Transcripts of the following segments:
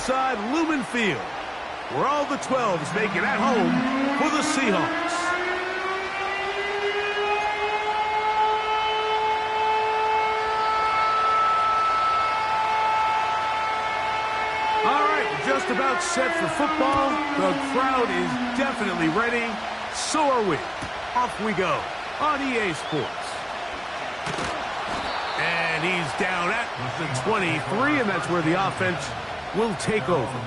inside Lumen Field, where all the 12s make it at home for the Seahawks. All right, just about set for football. The crowd is definitely ready. So are we. Off we go on EA Sports. And he's down at the 23, and that's where the offense will take over.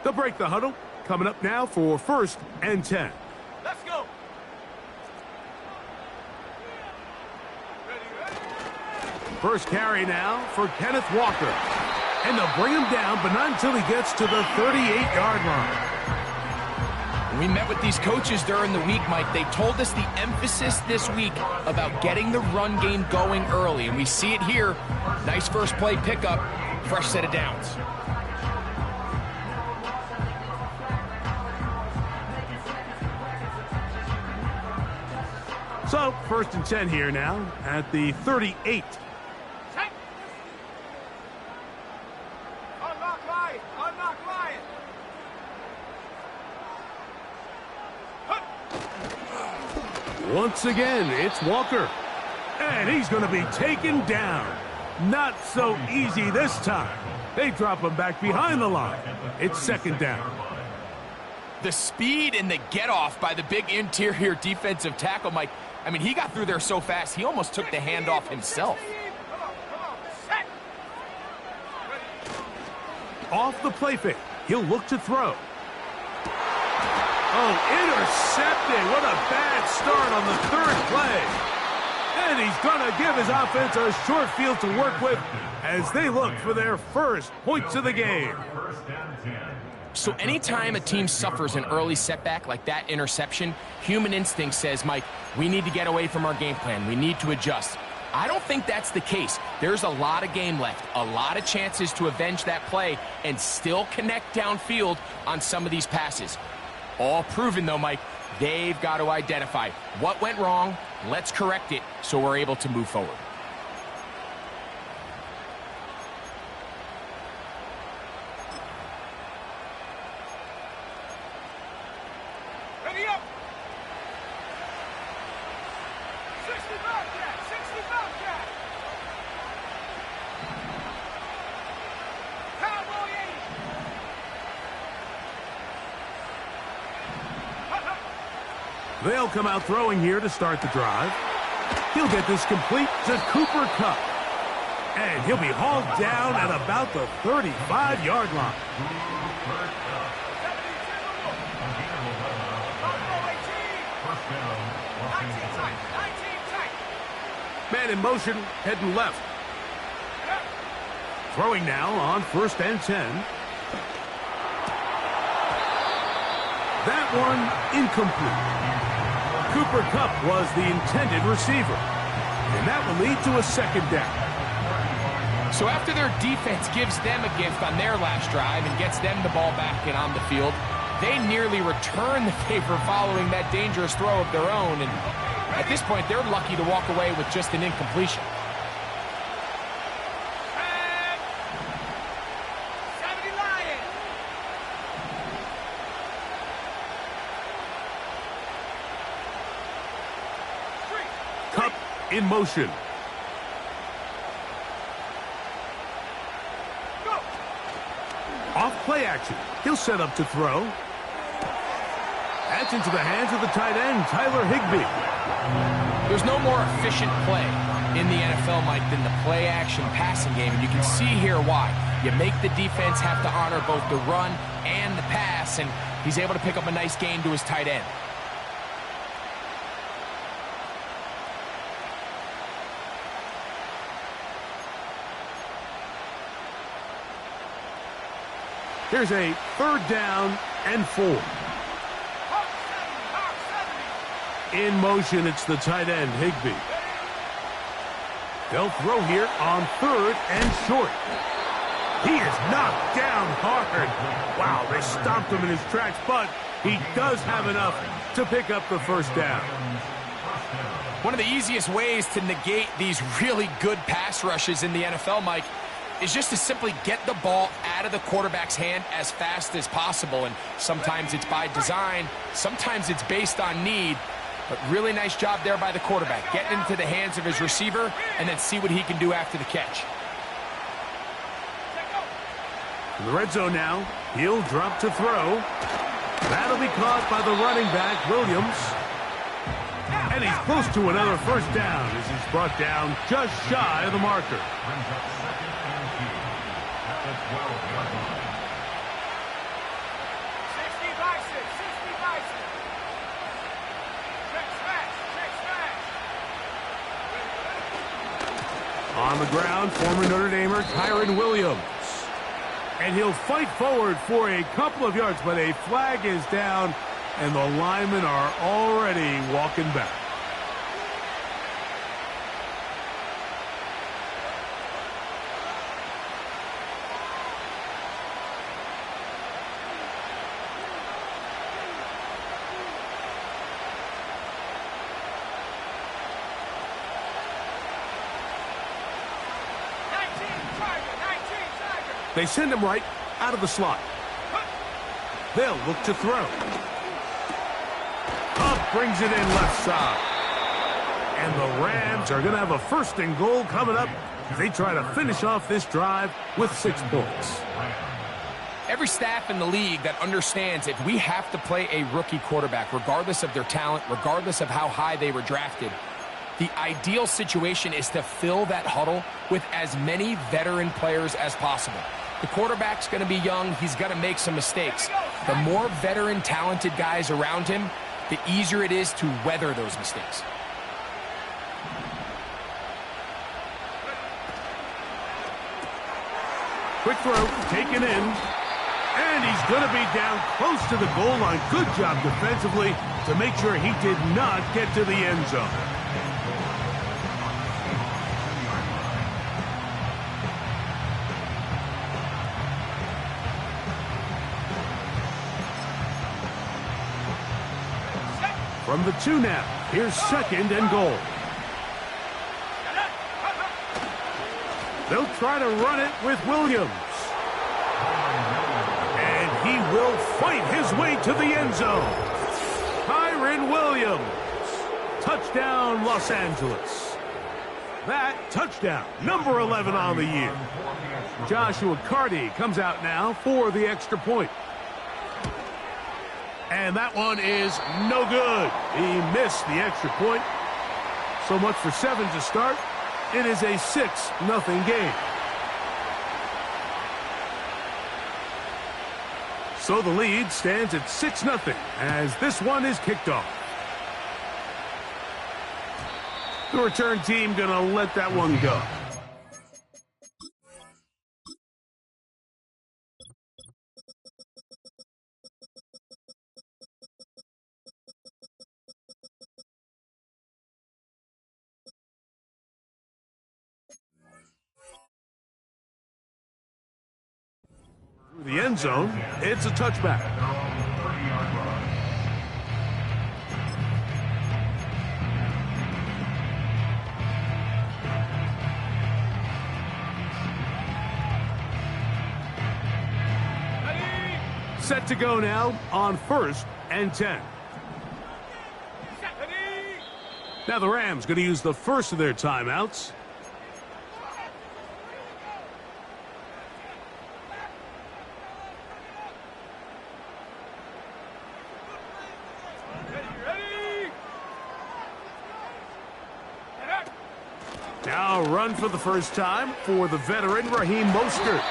They'll break the huddle. Coming up now for 1st and 10. Let's go. First carry now for Kenneth Walker. And they'll bring him down, but not until he gets to the 38-yard line. We met with these coaches during the week, Mike. They told us the emphasis this week about getting the run game going early, and we see it here. Nice first play pickup, fresh set of downs. So, 1st and 10 here now at the 38. Unlock line. Unlock line. Once again, it's Walker. And he's going to be taken down. Not so easy this time. They drop him back behind the line. It's 2nd down. The speed and the get-off by the big interior defensive tackle, Mike. I mean, he got through there so fast, he almost took the handoff himself. Off the play fake. He'll look to throw. Oh, intercepted. What a bad start on the 3rd play. And he's going to give his offense a short field to work with as they look for their first points of the game. So anytime a team suffers an early setback like that interception, human instinct says, Mike, we need to get away from our game plan. We need to adjust. I don't think that's the case. There's a lot of game left, a lot of chances to avenge that play and still connect downfield on some of these passes. All proven, though, Mike, they've got to identify what went wrong, let's correct it so we're able to move forward. Ready up. 60 Bobcat. 60 Bobcat. Cowboy 80. They'll come out throwing here to start the drive. He'll get this complete to Cooper Kupp. And he'll be hauled down at about the 35-yard line. Man in motion, heading left. Throwing now on 1st and 10. That one incomplete. Cooper Kupp was the intended receiver. And that will lead to a 2nd down. So after their defense gives them a gift on their last drive and gets them the ball back and on the field, they nearly return the favor following that dangerous throw of their own. And at this point, they're lucky to walk away with just an incompletion. 70 Lions. Kupp in motion. Go. Off play action. He'll set up to throw. That's into the hands of the tight end, Tyler Higbee. There's no more efficient play in the NFL, Mike, than the play-action passing game, and you can see here why. You make the defense have to honor both the run and the pass, and he's able to pick up a nice gain to his tight end. Here's a 3rd down and 4. In motion, it's the tight end, Higbee. They'll throw here on 3rd and short. He is knocked down hard. Wow, they stomped him in his tracks, but he does have enough to pick up the 1st down. One of the easiest ways to negate these really good pass rushes in the NFL, Mike, is just to simply get the ball out of the quarterback's hand as fast as possible. And sometimes it's by design, sometimes it's based on need. But really nice job there by the quarterback, getting into the hands of his receiver and then see what he can do after the catch. In the red zone now, he'll drop to throw. That'll be caught by the running back, Williams. And he's close to another 1st down as he's brought down just shy of the marker. On the ground, former Notre Damer Kyron Williams. And he'll fight forward for a couple of yards, but a flag is down, and the linemen are already walking back. They send him right out of the slot. They'll look to throw. Up brings it in left side. And the Rams are going to have a 1st and goal coming up as they try to finish off this drive with 6 points. Every staff in the league that understands if we have to play a rookie quarterback, regardless of their talent, regardless of how high they were drafted, the ideal situation is to fill that huddle with as many veteran players as possible. The quarterback's going to be young. He's going to make some mistakes. The more veteran, talented guys around him, the easier it is to weather those mistakes. Quick throw, taken in. And he's going to be down close to the goal line. Good job defensively to make sure he did not get to the end zone. From the 2 now, here's 2nd and goal. They'll try to run it with Williams. And he will fight his way to the end zone. Kyron Williams. Touchdown, Los Angeles. That touchdown, number 11 on the year. Joshua Carty comes out now for the extra point. And that one is no good. He missed the extra point. So much for 7 to start. It is a 6-0 game. So the lead stands at 6-0 as this one is kicked off. The return team going to let that one go. The end zone, it's a touchback. Set to go now on 1st and 10. Now the Rams going to use the first of their timeouts. Now run for the first time for the veteran Raheem Mostert.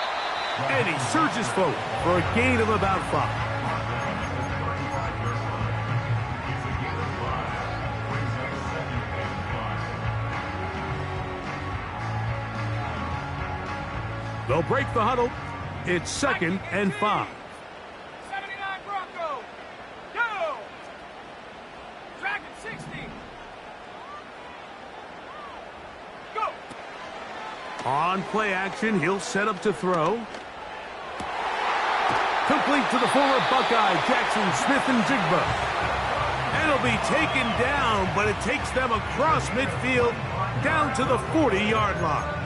And he surges forward for a gain of about 5. They'll break the huddle. It's 2nd and 5. 79 Bronco. Go. Dragon 60. Go. On play action, he'll set up to throw. Complete to the former Buckeye, Jackson Smith-Njigba. And it'll be taken down, but it takes them across midfield down to the 40-yard line.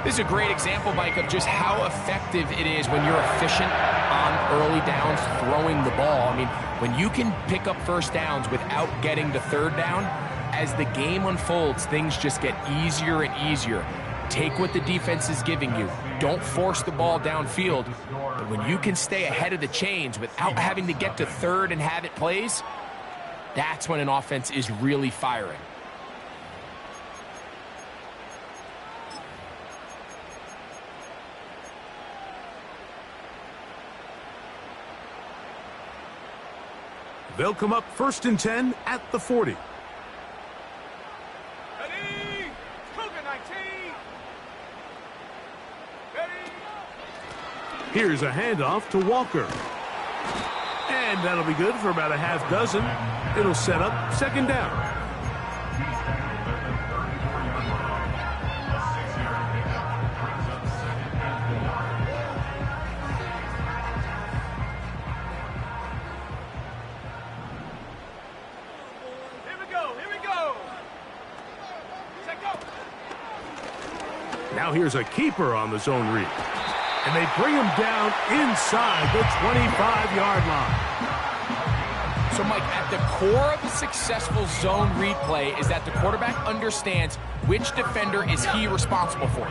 This is a great example, Mike, of just how effective it is when you're efficient on early downs throwing the ball. I mean, when you can pick up first downs without getting the third down, as the game unfolds, things just get easier and easier. Take what the defense is giving you. Don't force the ball downfield. But when you can stay ahead of the chains without having to get to third and have it plays, that's when an offense is really firing. They'll come up 1st and 10 at the 40. Ready. Cougar 19. Ready. Here's a handoff to Walker. And that'll be good for about a half dozen. It'll set up 2nd down. Now here's a keeper on the zone read. And they bring him down inside the 25-yard line. So, Mike, at the core of a successful zone read play is that the quarterback understands which defender is he responsible for.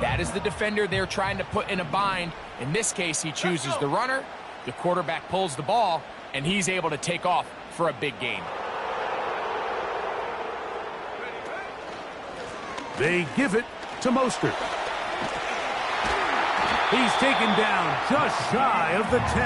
That is the defender they're trying to put in a bind. In this case, he chooses the runner, the quarterback pulls the ball, and he's able to take off for a big gain. They give it to Mostert. He's taken down just shy of the 10.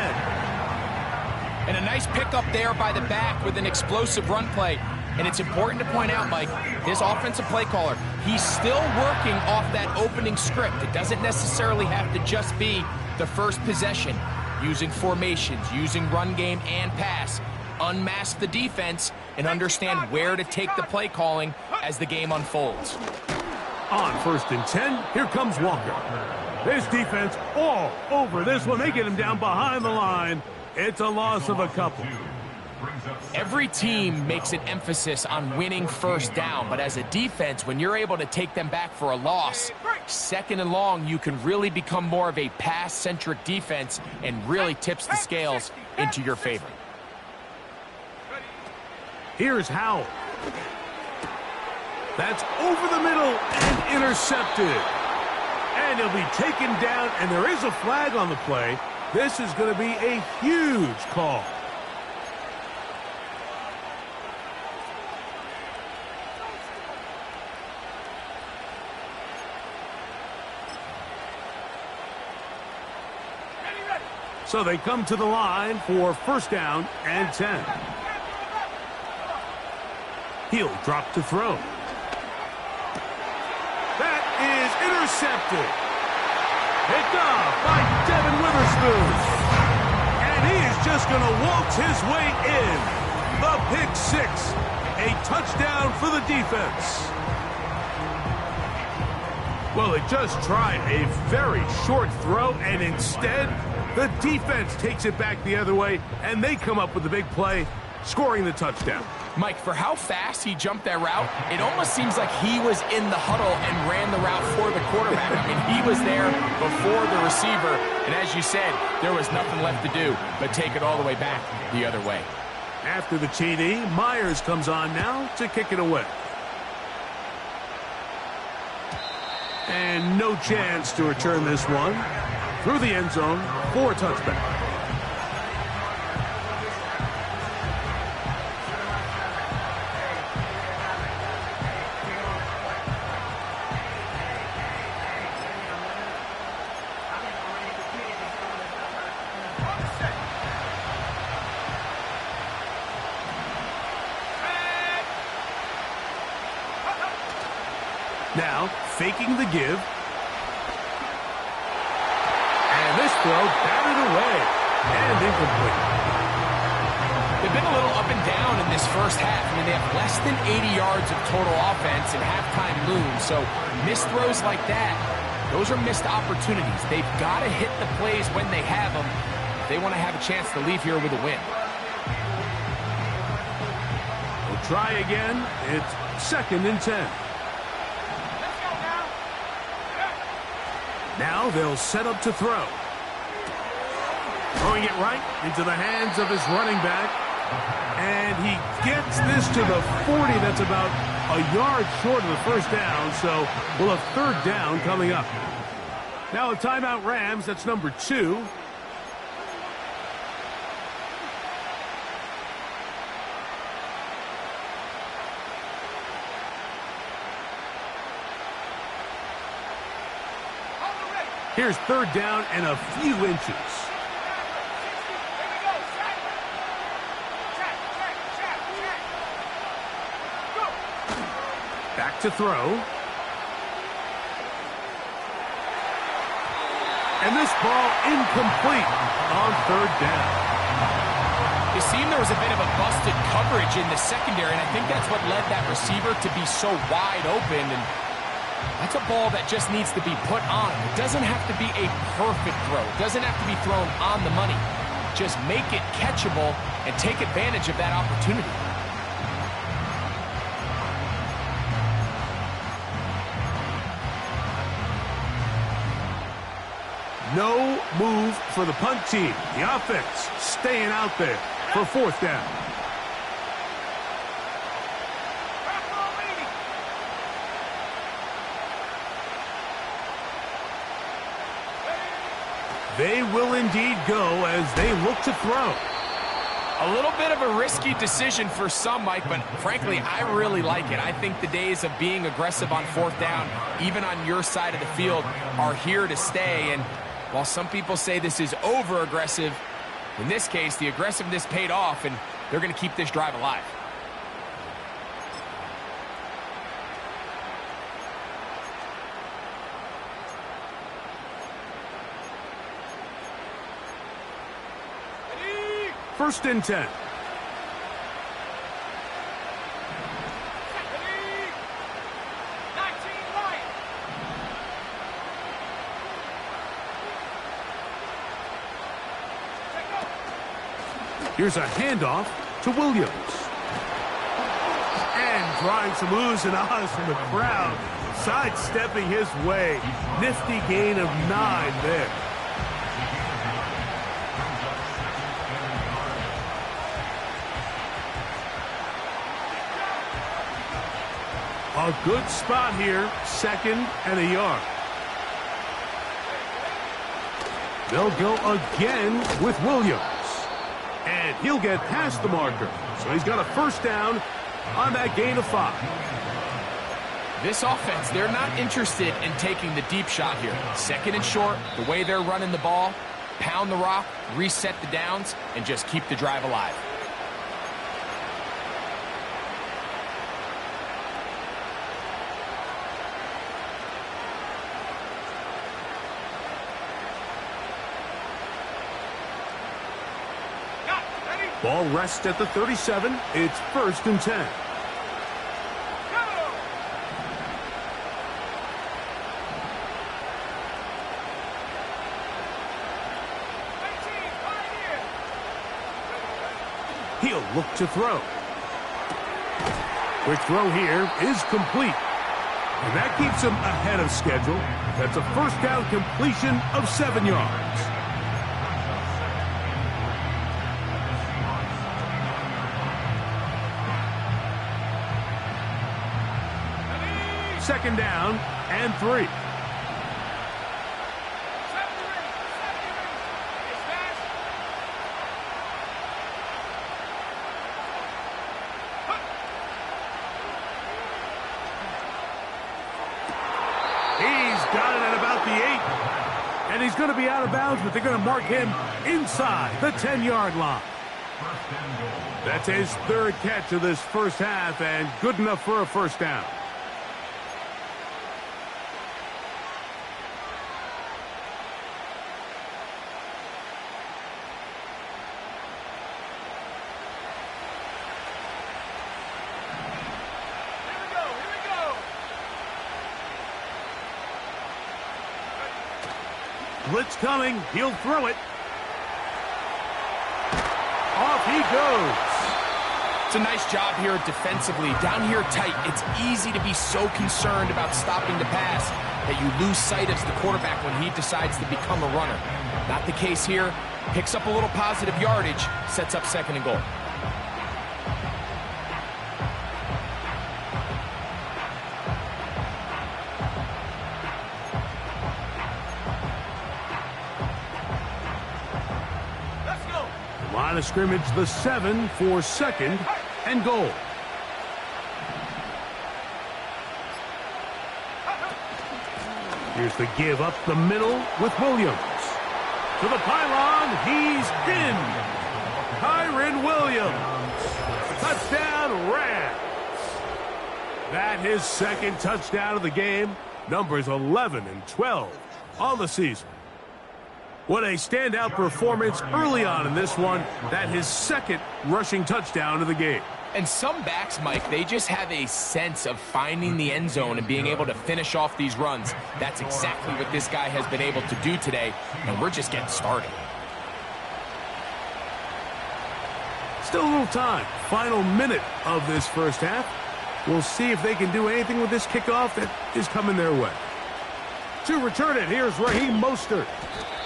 And a nice pickup there by the back with an explosive run play. And it's important to point out, Mike, his offensive play caller, he's still working off that opening script. It doesn't necessarily have to just be the first possession. Using formations, using run game and pass. Unmask the defense and understand where to take the play calling as the game unfolds. On 1st and 10, here comes Walker. This defense all over this one. They get him down behind the line. It's a loss of a couple. Every team makes an emphasis on winning first down, but as a defense, when you're able to take them back for a loss, 2nd and long, you can really become more of a pass-centric defense and really tips the scales into your favor. Here's Howell. That's over the middle and intercepted. And he'll be taken down, and there is a flag on the play. This is going to be a huge call. So they come to the line for 1st down and 10. He'll drop to throw. That is intercepted. Picked off by Devin Witherspoon. And he is just going to waltz his way in. The pick 6. A touchdown for the defense. Well, it just tried a very short throw, and instead, the defense takes it back the other way, and they come up with the big play, scoring the touchdown. Mike, for how fast he jumped that route, it almost seems like he was in the huddle and ran the route for the quarterback. I mean, he was there before the receiver, and as you said, there was nothing left to do but take it all the way back the other way. After the TD, Myers comes on now to kick it away. And no chance to return this one through the end zone for a touchback. Now, faking the give. throw batted away and incomplete. They've been a little up and down in this first half. I mean, they have less than 80 yards of total offense and halftime looms. So missed throws like that, those are missed opportunities. They've got to hit the plays when they have them if they want to have a chance to leave here with a win. We'll try again. It's 2nd and 10. Let's go now. Now they'll set up to throw. Throwing it right into the hands of his running back. And he gets this to the 40. That's about a yard short of the first down. So we'll have 3rd down coming up. Now a timeout Rams. That's number 2. Here's 3rd down and a few inches. Back to throw. And this ball incomplete on 3rd down. It seemed there was a bit of a busted coverage in the secondary, and I think that's what led that receiver to be so wide open. And that's a ball that just needs to be put on. It doesn't have to be a perfect throw. It doesn't have to be thrown on the money. Just make it catchable and take advantage of that opportunity. No move for the punt team. The offense staying out there for 4th down. They will indeed go as they look to throw. A little bit of a risky decision for some, Mike, but frankly, I really like it. I think the days of being aggressive on 4th down, even on your side of the field, are here to stay. And while some people say this is over-aggressive, in this case, the aggressiveness paid off, and they're going to keep this drive alive. First and 10. Here's a handoff to Williams. And drawing some oohs and ahs from the crowd, sidestepping his way. Nifty gain of 9 there. A good spot here, 2nd and a yard. They'll go again with Williams. And he'll get past the marker. So he's got a 1st down on that gain of 5. This offense, they're not interested in taking the deep shot here. 2nd and short, the way they're running the ball, pound the rock, reset the downs, and just keep the drive alive. Ball rests at the 37. It's 1st and 10. He'll look to throw. Quick throw here is complete. And that keeps him ahead of schedule. That's a 1st down completion of 7 yards. Second down and 3. He's got it at about the 8. And he's going to be out of bounds, but they're going to mark him inside the 10-yard line. That's his 3rd catch of this first half, and good enough for a 1st down. Blitz coming. He'll throw it. Off he goes. It's a nice job here defensively. Down here tight, it's easy to be so concerned about stopping the pass that you lose sight of the quarterback when he decides to become a runner. Not the case here. Picks up a little positive yardage, sets up 2nd and goal. Let's go. Line of scrimmage, the 7 for 2nd and goal. Here's the give up the middle with Williams. To the pylon, he's in. Kyren Williams. Touchdown, Rams. That his 2nd touchdown of the game. Numbers 11 and 12 on the season. What a standout performance early on in this one. That his 2nd rushing touchdown of the game. And some backs, Mike, they just have a sense of finding the end zone and being able to finish off these runs. That's exactly what this guy has been able to do today, and we're just getting started. Still a little time. Final minute of this first half. We'll see if they can do anything with this kickoff that is coming their way. To return it, here's Raheem Mostert.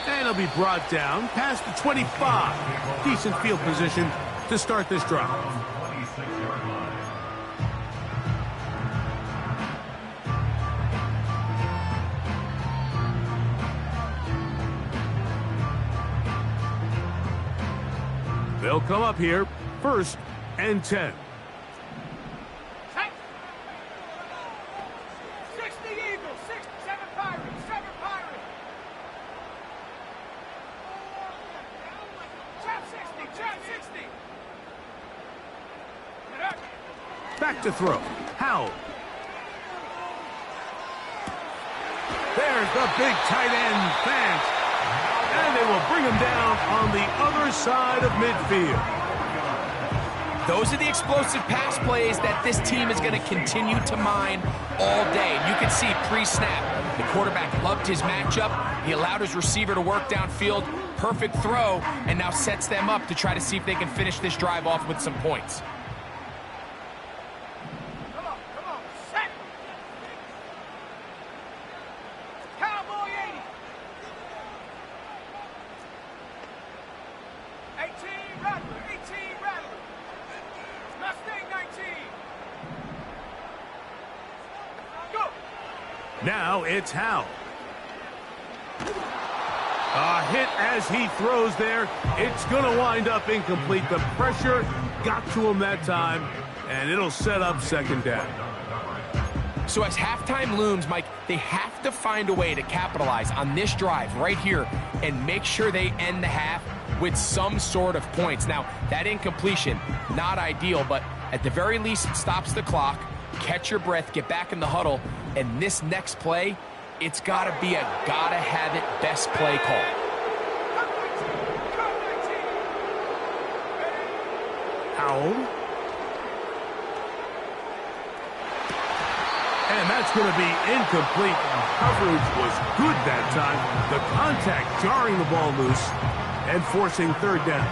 And he'll be brought down past the 25. Decent field position to start this drive. They'll come up here, 1st and 10. 60 Eagles, 7 Pirates, 7 Pirates. Trap 60, trap 60. Back to throw. Howell. There's the big tight end, Fant. And they will bring him down on the other side of midfield. Those are the explosive pass plays that this team is going to continue to mine all day. And you can see pre-snap, the quarterback loved his matchup. He allowed his receiver to work downfield. Perfect throw, and now sets them up to try to see if they can finish this drive off with some points. Come on, set. Cowboy 80. 18 Rattler, 18 Rattler. Mustang 19. Go. Now it's Howell. A hit as he throws there. It's going to wind up incomplete. The pressure got to him that time, and it'll set up 2nd down. So as halftime looms, Mike, they have to find a way to capitalize on this drive right here and make sure they end the half with some sort of points. Now, that incompletion, not ideal, but at the very least, it stops the clock. Catch your breath, get back in the huddle, and this next play, it's got to be a gotta-have-it best play call. Howell. And that's going to be incomplete. Coverage was good that time. The contact jarring the ball loose and forcing 3rd down.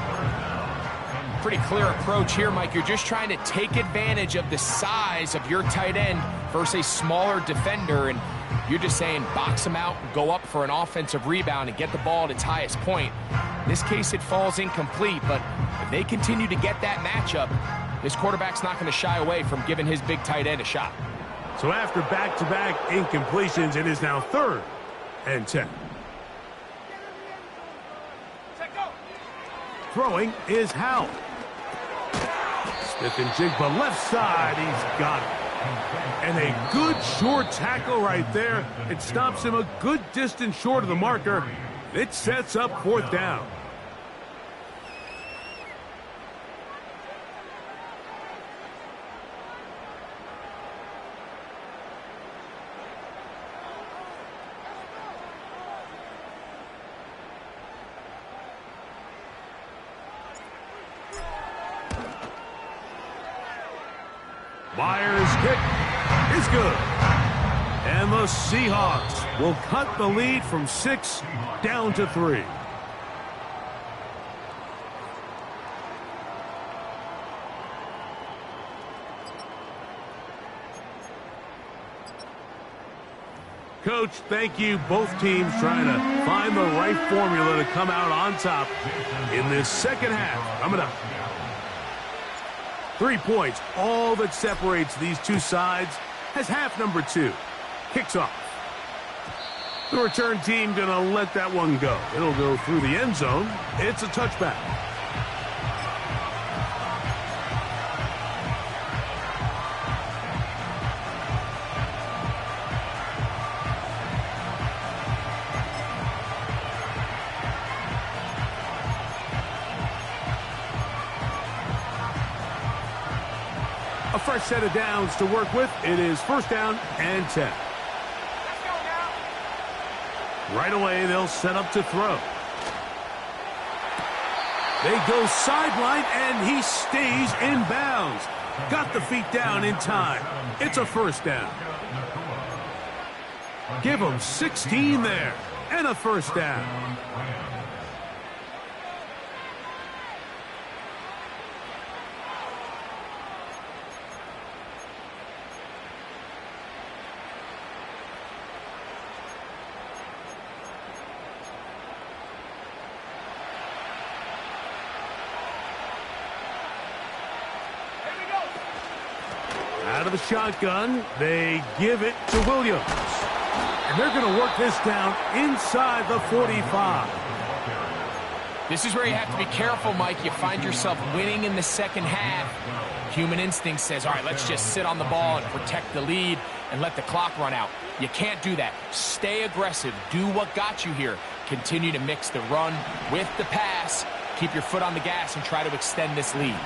Pretty clear approach here, Mike. You're just trying to take advantage of the size of your tight end versus a smaller defender, and you're just saying box him out and go up for an offensive rebound and get the ball at its highest point. In this case, it falls incomplete, but if they continue to get that matchup, this quarterback's not going to shy away from giving his big tight end a shot. So after back-to-back incompletions, it is now 3rd and 10. Throwing is Howell. Smith and Jigba left side. He's got it. And a good short tackle right there. It stops him a good distance short of the marker. It sets up 4th down. Myers' kick is good. And the Seahawks will cut the lead from 6 down to 3. Coach, thank you. Both teams trying to find the right formula to come out on top in this second half. Coming up. 3 points, all that separates these two sides as half number 2 kicks off. The return team going to let that one go. It'll go through the end zone. It's a touchback. A fresh set of downs to work with. It is 1st down and 10. Let's go now. Right away, they'll set up to throw. They go sideline, and he stays in bounds. Got the feet down in time. It's a 1st down. Give him 16 there, and a 1st down. Out of the shotgun, they give it to Williams. And they're going to work this down inside the 45. This is where you have to be careful, Mike. You find yourself winning in the second half. Human instinct says, all right, let's just sit on the ball and protect the lead and let the clock run out. You can't do that. Stay aggressive. Do what got you here. Continue to mix the run with the pass. Keep your foot on the gas and try to extend this lead.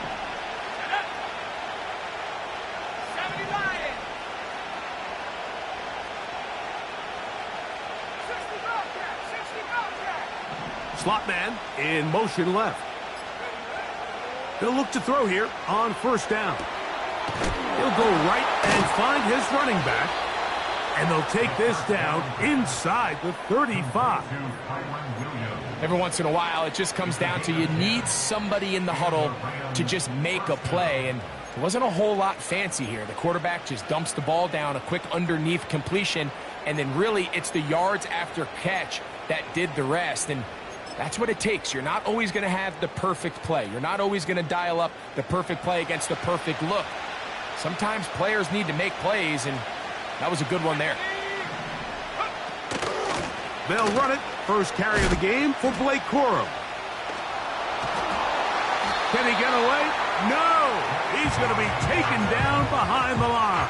Slot man in motion left. They'll look to throw here on 1st down. He'll go right and find his running back. And they'll take this down inside the 35. Every once in a while, it just comes down to you need somebody in the huddle to just make a play. And there wasn't a whole lot fancy here. The quarterback just dumps the ball down, a quick underneath completion. And then really, it's the yards after catch that did the rest. And that's what it takes. You're not always going to have the perfect play. You're not always going to dial up the perfect play against the perfect look. Sometimes players need to make plays, and that was a good one there. They'll run it. First carry of the game for Blake Corum. Can he get away? No! He's going to be taken down behind the line.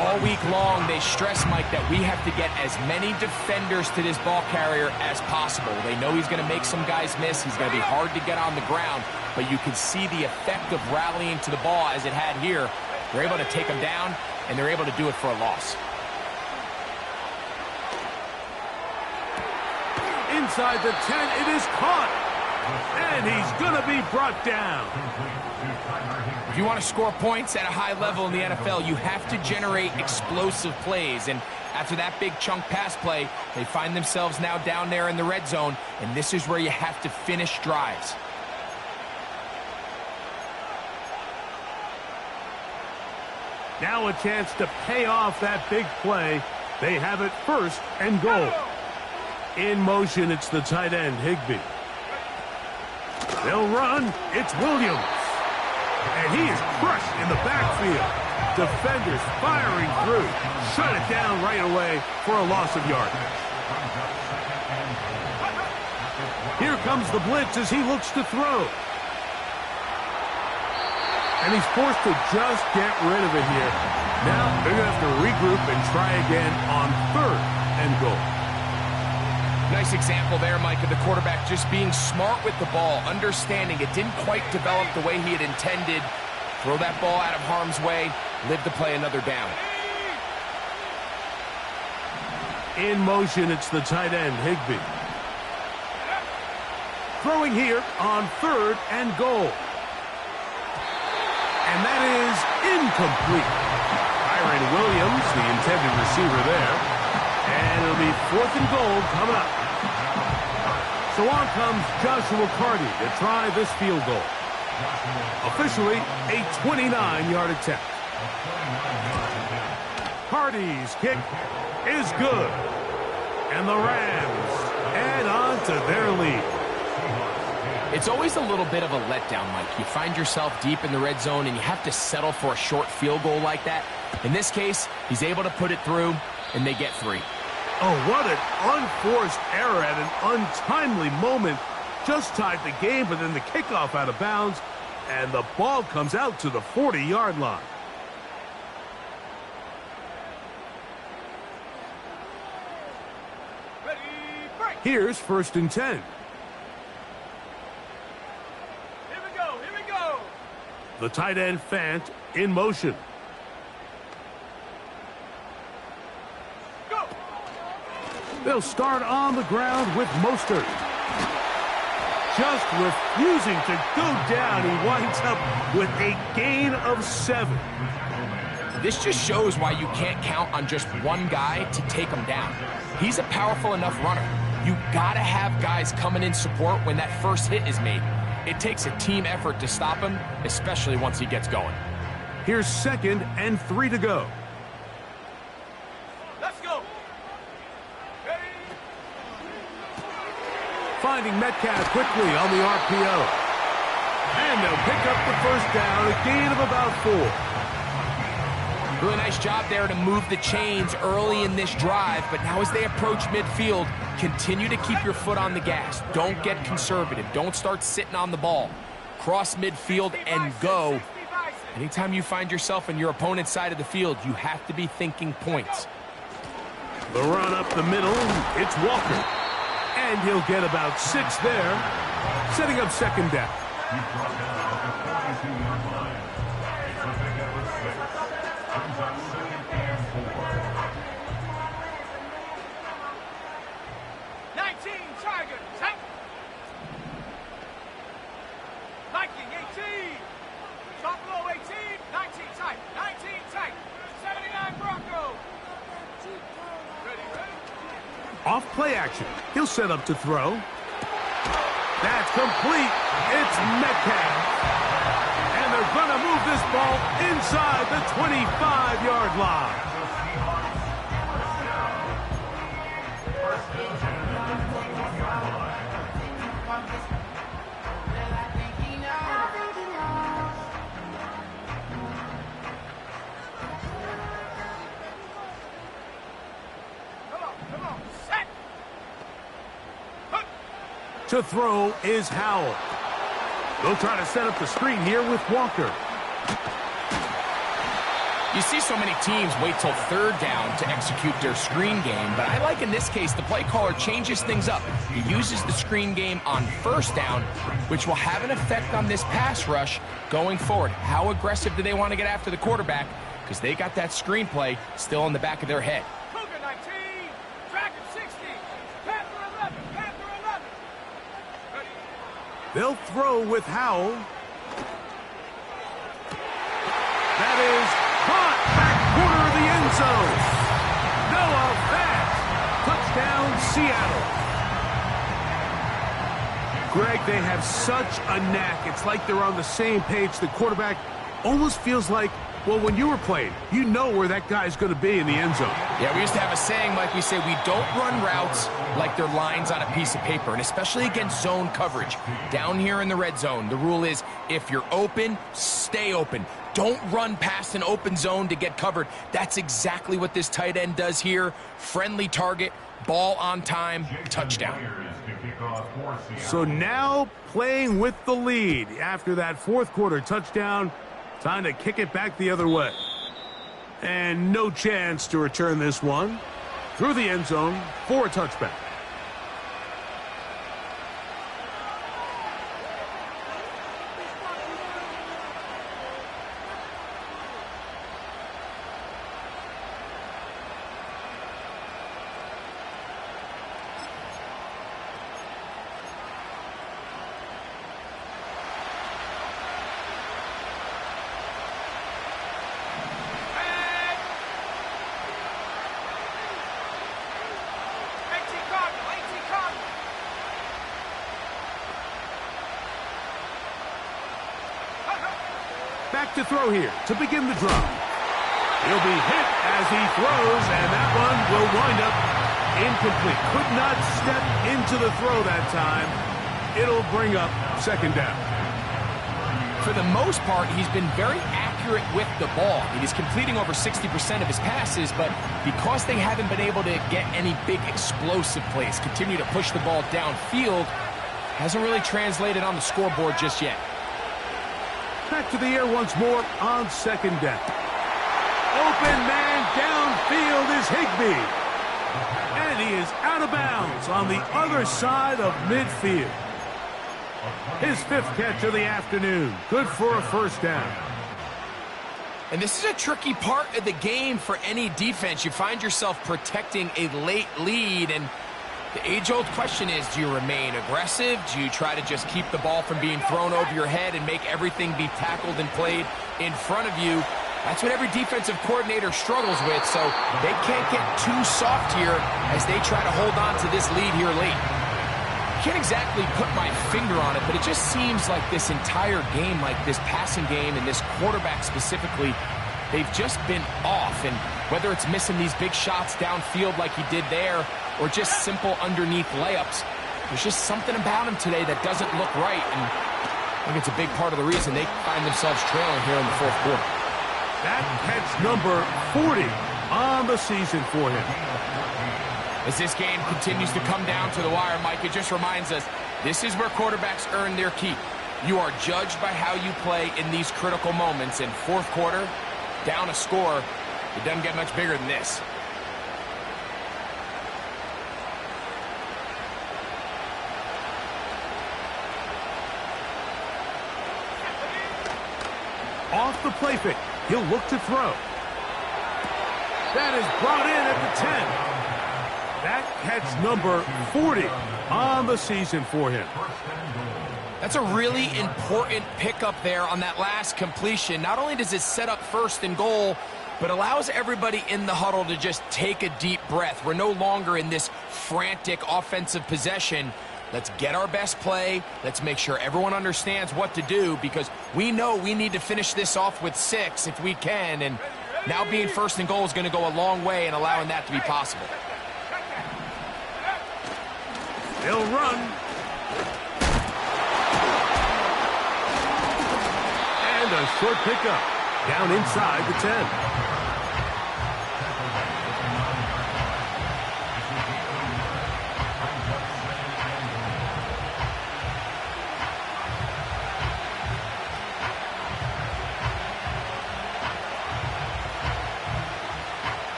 All week long, they stress, Mike, that we have to get as many defenders to this ball carrier as possible. They know he's going to make some guys miss. He's going to be hard to get on the ground, but you can see the effect of rallying to the ball as it had here. They're able to take him down, and they're able to do it for a loss. Inside the 10, it is caught, and he's going to be brought down. If you want to score points at a high level in the NFL, you have to generate explosive plays. And after that big chunk pass play, they find themselves now down there in the red zone. And this is where you have to finish drives. Now a chance to pay off that big play. They have it 1st and goal. In motion, it's the tight end, Higbee. They'll run. It's Williams. And he is crushed in the backfield. Defenders firing through. Shut it down right away for a loss of yardage. Here comes the blitz as he looks to throw. And he's forced to just get rid of it here. Now they're going to have to regroup and try again on 3rd and goal. Nice example there, Mike, of the quarterback just being smart with the ball, understanding it didn't quite develop the way he had intended. Throw that ball out of harm's way, live to play another down. In motion, it's the tight end, Higbee. Throwing here on 3rd and goal. And that is incomplete. I Kyron Williams, the intended receiver there. And it'll be 4th and goal coming up. So on comes Joshua Carty to try this field goal. Officially a 29-yard attempt. Carty's kick is good. And the Rams add on to their lead. It's always a little bit of a letdown, Mike. You find yourself deep in the red zone and you have to settle for a short field goal like that. In this case, he's able to put it through, and they get 3. Oh, what an unforced error at an untimely moment. Just tied the game, but then the kickoff out of bounds, and the ball comes out to the 40-yard line. Ready, break. Here's 1st and 10. Here we go. The tight end Fant in motion. Go. They'll start on the ground with Mostert. Just refusing to go down. He winds up with a gain of 7. This just shows why you can't count on just one guy to take him down. He's a powerful enough runner. You gotta have guys coming in support when that first hit is made. It takes a team effort to stop him, especially once he gets going. Here's 2nd and 3 to go. Let's go. Ready. Finding Metcalf quickly on the RPO. And they'll pick up the 1st down, a gain of about 4. Really nice job there to move the chains early in this drive, but now as they approach midfield, continue to keep your foot on the gas. Don't get conservative. Don't start sitting on the ball. Cross midfield and go. Anytime you find yourself on your opponent's side of the field, you have to be thinking points. The run up the middle, it's Walker. And he'll get about 6 there, setting up 2nd down. 19 Tigers. Hey. Viking 18. Top low 18. 19 tight. 19 tight. 79 Bronco. Ready. Off play action. He'll set up to throw. That's complete. It's Metcalf. And they're going to move this ball inside the 25-yard line. Come on. Set. To throw is Howell. They'll try to set up the screen here with Walker. You see so many teams wait till 3rd down to execute their screen game, but I like in this case the play caller changes things up. He uses the screen game on 1st down, which will have an effect on this pass rush going forward. How aggressive do they want to get after the quarterback? Because they got that screen play still in the back of their head. Cougar 19. Dragon 60. Panther 11. Panther 11. Ready. They'll throw with Howell. That is caught back corner of the end zone. Noah Fant. Touchdown, Seattle. Greg, they have such a knack. It's like they're on the same page. The quarterback almost feels like, well, when you were playing, you know where that guy's going to be in the end zone. Yeah, we used to have a saying, like we say, we don't run routes like they're lines on a piece of paper, and especially against zone coverage. Down here in the red zone, the rule is if you're open, stay open. Don't run past an open zone to get covered. That's exactly what this tight end does here. Friendly target, ball on time, touchdown. So now playing with the lead after that 4th quarter touchdown. Time to kick it back the other way. And no chance to return this one. Through the end zone for a touchback. Back to throw here to begin the drive. He'll be hit as he throws, and that one will wind up incomplete. Could not step into the throw that time. It'll bring up second down. For the most part, he's been very accurate with the ball. He's completing over 60% of his passes, but because they haven't been able to get any big explosive plays, continue to push the ball downfield, hasn't really translated on the scoreboard just yet. Back to the air once more on second down. Open man downfield is Higbee. And he is out of bounds on the other side of midfield. His 5th catch of the afternoon. Good for a first down. And this is a tricky part of the game for any defense. You find yourself protecting a late lead, and the age-old question is, do you remain aggressive? Do you try to just keep the ball from being thrown over your head and make everything be tackled and played in front of you? That's what every defensive coordinator struggles with, so they can't get too soft here as they try to hold on to this lead here late. I can't exactly put my finger on it, but it just seems like this entire game, like this passing game and this quarterback specifically, they've just been off. And whether it's missing these big shots downfield like he did there or just simple underneath layups, there's just something about him today that doesn't look right. And I think it's a big part of the reason they find themselves trailing here in the fourth quarter. That catch number 40 on the season for him. As this game continues to come down to the wire, Mike, it just reminds us, this is where quarterbacks earn their keep. You are judged by how you play in these critical moments. In fourth quarter, down a score, it doesn't get much bigger than this. Off the play fake, he'll look to throw. That is brought in at the 10. That catch number 40 on the season for him. That's a really important pickup there on that last completion. Not only does it set up first and goal, but allows everybody in the huddle to just take a deep breath. We're no longer in this frantic offensive possession. Let's get our best play. Let's make sure everyone understands what to do, because we know we need to finish this off with 6 if we can. And now being first and goal is going to go a long way in allowing that to be possible. They'll run. And a short pickup down inside the 10.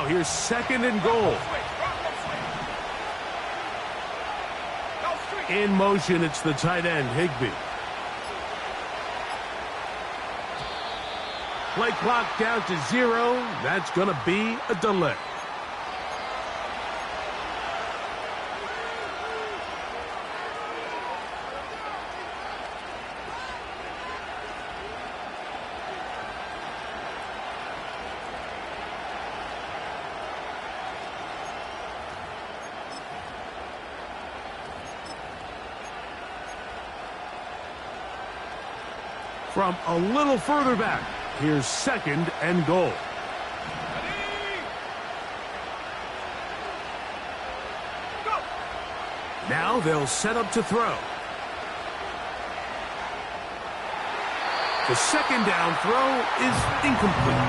Here's second and goal. In motion, it's the tight end, Higbee. Play clock down to 0. That's going to be a delay. From a little further back, here's second and goal. Now they'll set up to throw. The second down throw is incomplete.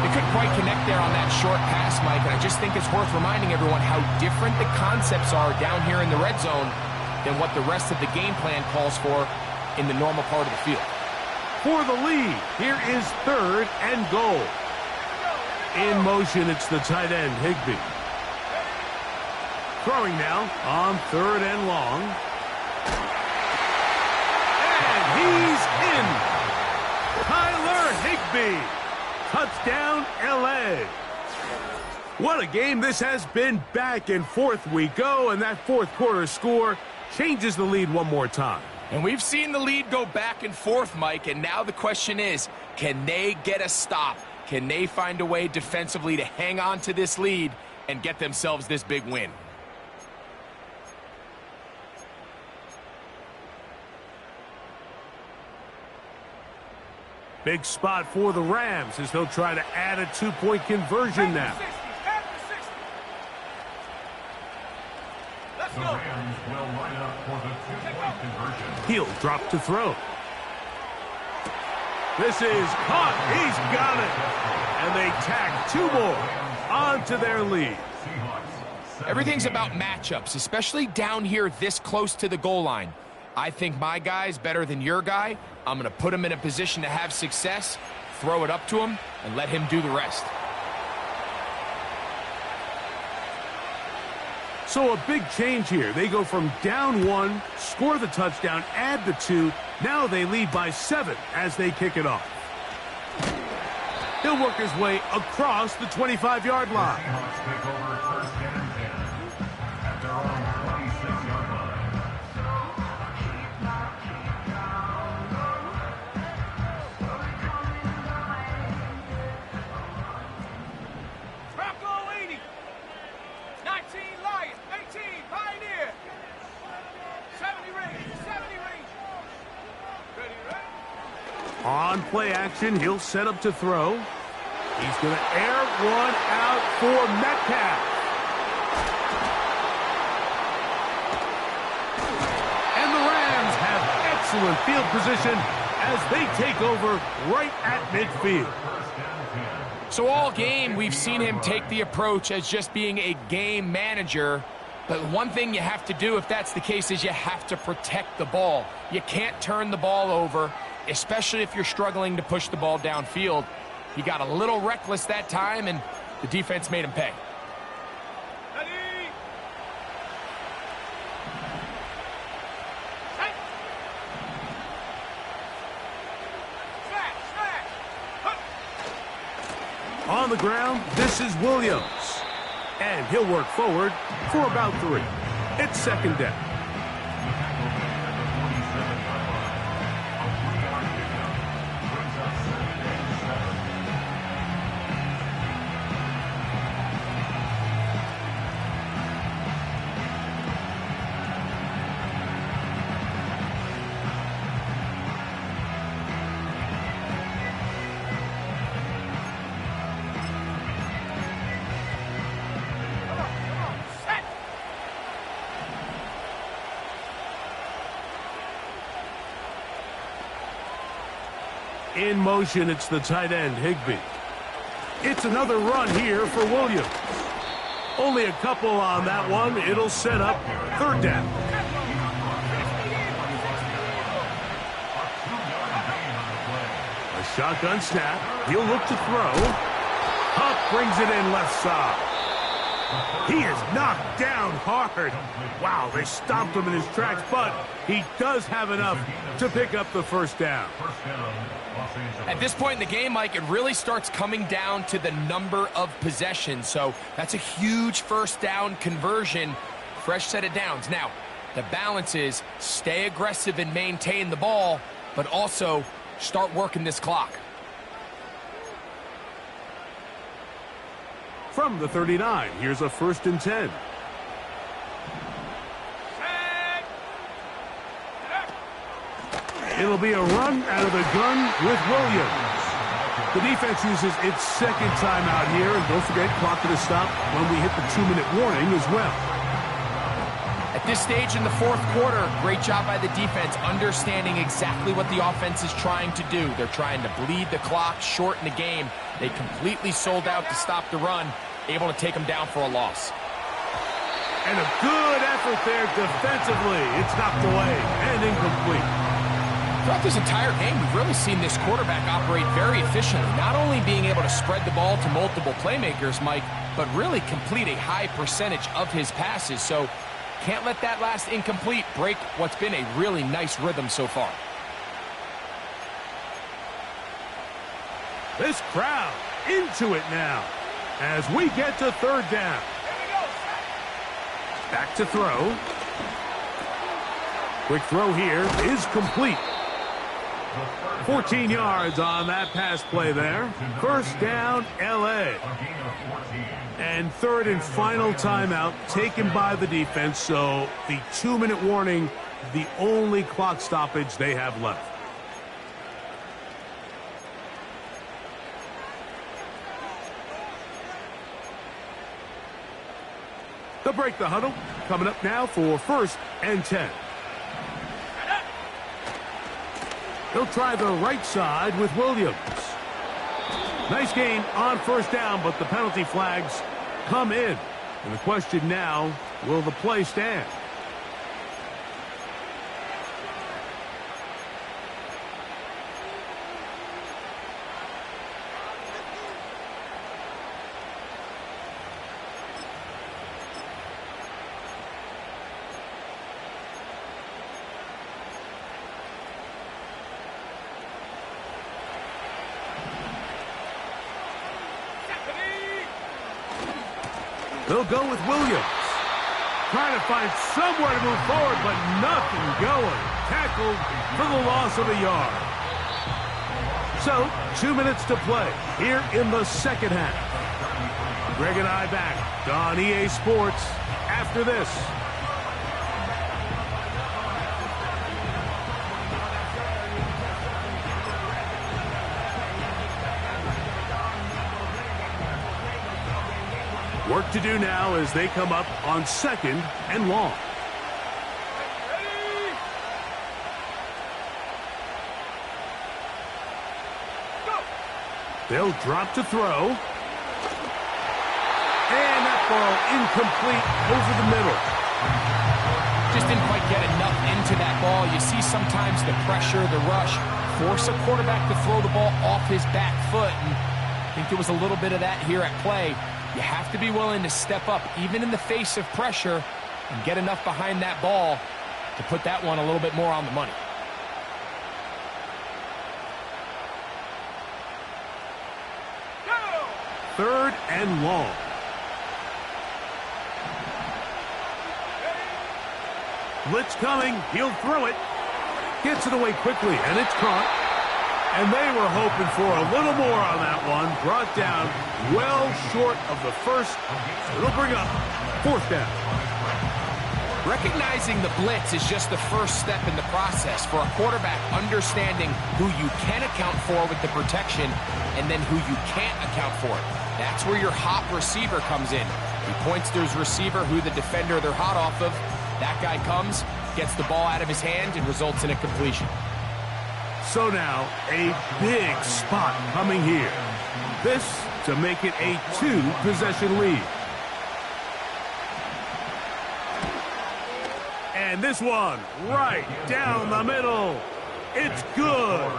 They couldn't quite connect there on that short pass, Mike, and I just think it's worth reminding everyone how different the concepts are down here in the red zone than what the rest of the game plan calls for in the normal part of the field. For the lead, here is third and goal. In motion, it's the tight end, Higbee. Throwing now on third and long. And he's in. Tyler Higbee. Touchdown, L.A. What a game this has been. Back and forth we go, and that fourth quarter score changes the lead one more time. And we've seen the lead go back and forth, Mike, and now the question is, can they get a stop? Can they find a way defensively to hang on to this lead and get themselves this big win. Big spot for the Rams as they'll try to add a two-point conversion now. Let's go. The Rams will line up for the two-point conversion. He'll drop to throw. This is caught. He's got it. And they tack two more onto their lead. Everything's about matchups, especially down here this close to the goal line. I think my guy's better than your guy. I'm going to put him in a position to have success, throw it up to him, and let him do the rest. So a big change here. They go from down 1, score the touchdown, add the 2. Now they lead by 7 as they kick it off. He'll work his way across the 25-yard line. Seahawks take over first and 10 at their own 26-yard line. Bronco 80. 19 Lion. 18 Pioneer. 70 range. 70 range. Ready, ready? On play action, he'll set up to throw. He's going to air one out for Metcalf. And the Rams have excellent field position as they take over right at midfield. So all game, we've seen him take the approach as just being a game manager. But one thing you have to do if that's the case is you have to protect the ball. You can't turn the ball over, especially if you're struggling to push the ball downfield. He got a little reckless that time, and the defense made him pay. Ready. Set. Smash, smash. Huh. On the ground, this is Williams. And he'll work forward for about 3. It's second down. In motion, it's the tight end, Higbee. It's another run here for Williams. Only a couple on that one. It'll set up third down. A shotgun snap. He'll look to throw. Hutt brings it in left side. He is knocked down hard. Wow, they stopped him in his tracks, but he does have enough to pick up the first down. At this point in the game, Mike, it really starts coming down to the number of possessions. So that's a huge first down conversion. Fresh set of downs. Now, the balance is stay aggressive and maintain the ball, but also start working this clock. From the 39, here's a 1st and 10. It'll be a run out of the gun with Williams. The defense uses its second timeout here, and don't forget, clock to stop when we hit the 2-minute warning as well. At this stage in the fourth quarter, great job by the defense understanding exactly what the offense is trying to do. They're trying to bleed the clock, shorten the game. They completely sold out to stop the run, able to take them down for a loss. And a good effort there defensively. It's knocked away and incomplete. Throughout this entire game, we've really seen this quarterback operate very efficiently, not only being able to spread the ball to multiple playmakers, Mike, but really complete a high percentage of his passes. So can't let that last incomplete break what's been a really nice rhythm so far. This crowd into it now as we get to third down. Back to throw. Quick throw here is complete. 14 yards on that pass play there. First down, L.A. And third and final timeout taken by the defense, so the 2-minute warning, the only clock stoppage they have left. They'll break the huddle. Coming up now for 1st and 10. He'll try the right side with Williams. Nice gain on first down, but the penalty flags come in. And the question now, will the play stand? They'll go with Williams. Trying to find somewhere to move forward, but nothing going. Tackled for the loss of a yard. So, 2 minutes to play here in the second half. Greg and I back on EA Sports after this. Work to do now as they come up on 2nd and long. They'll drop to throw. And that ball incomplete over the middle. Just didn't quite get enough into that ball. You see sometimes the pressure, the rush, force a quarterback to throw the ball off his back foot. And I think there was a little bit of that here at play. You have to be willing to step up, even in the face of pressure, and get enough behind that ball to put that one a little bit more on the money. Third and long. Blitz coming. He'll throw it. Gets it away quickly, and it's caught. And they were hoping for a little more on that one. Brought down well short of the first. It'll bring up 4th down. Recognizing the blitz is just the first step in the process for a quarterback understanding who you can account for with the protection and then who you can't account for. That's where your hot receiver comes in. He points to his receiver who the defender they're hot off of. That guy comes, gets the ball out of his hand, and results in a completion. So now, a big spot coming here. This to make it a 2-possession lead. And this one, right down the middle. It's good.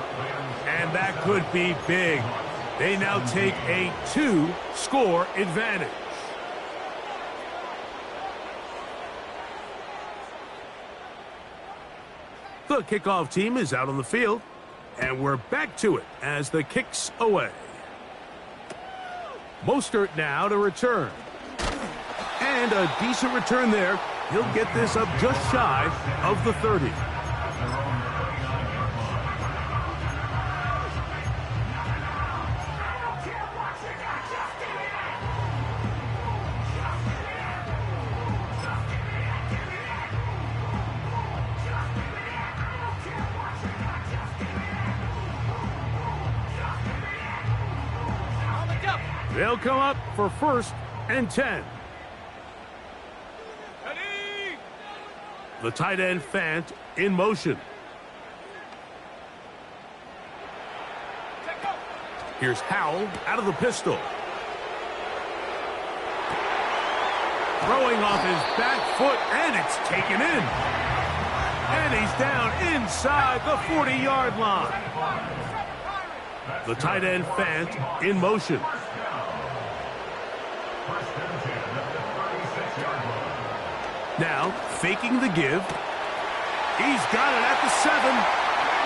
And that could be big. They now take a 2-score advantage. The kickoff team is out on the field. And we're back to it as the kick's away. Mostert now to return. And a decent return there. He'll get this up just shy of the 30. They'll come up for 1st and 10. Ready? The tight end Fant in motion. Here's Howell out of the pistol. Throwing off his back foot, and it's taken in. And he's down inside the 40-yard line. The tight end Fant in motion. Now, faking the give. He's got it at the 7.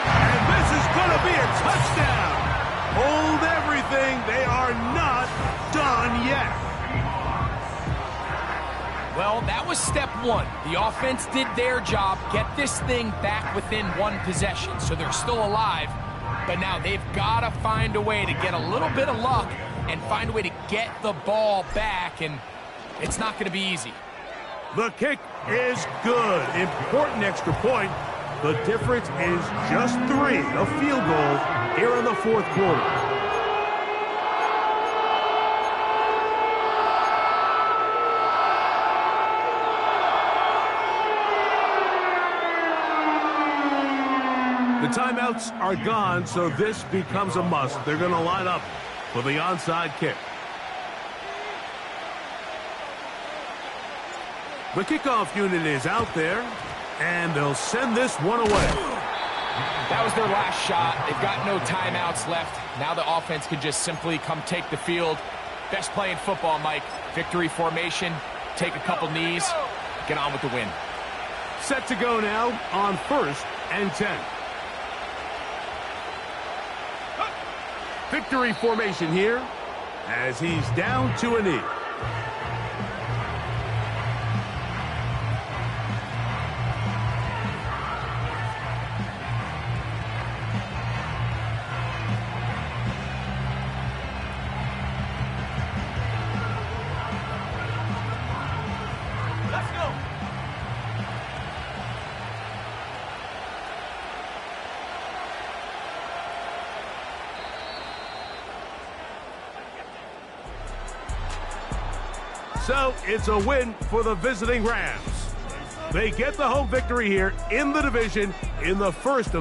And this is going to be a touchdown. Hold everything. They are not done yet. Well, that was step 1. The offense did their job, get this thing back within 1 possession. So they're still alive. but now they've got to find a way to get a little bit of luck and find a way to get the ball back, and it's not going to be easy. The kick is good. Important extra point. The difference is just 3, a field goal here in the fourth quarter. The timeouts are gone, so this becomes a must. They're going to line up for the onside kick. The kickoff unit is out there, and they'll send this one away. That was their last shot. They've got no timeouts left. Now the offense can just simply come take the field. Best play in football, Mike. Victory formation, take a couple knees, get on with the win. Set to go now on 1st and 10. Victory formation here as he's down to a knee. Let's go. So it's a win for the visiting Rams. They get the home victory here in the division in the first of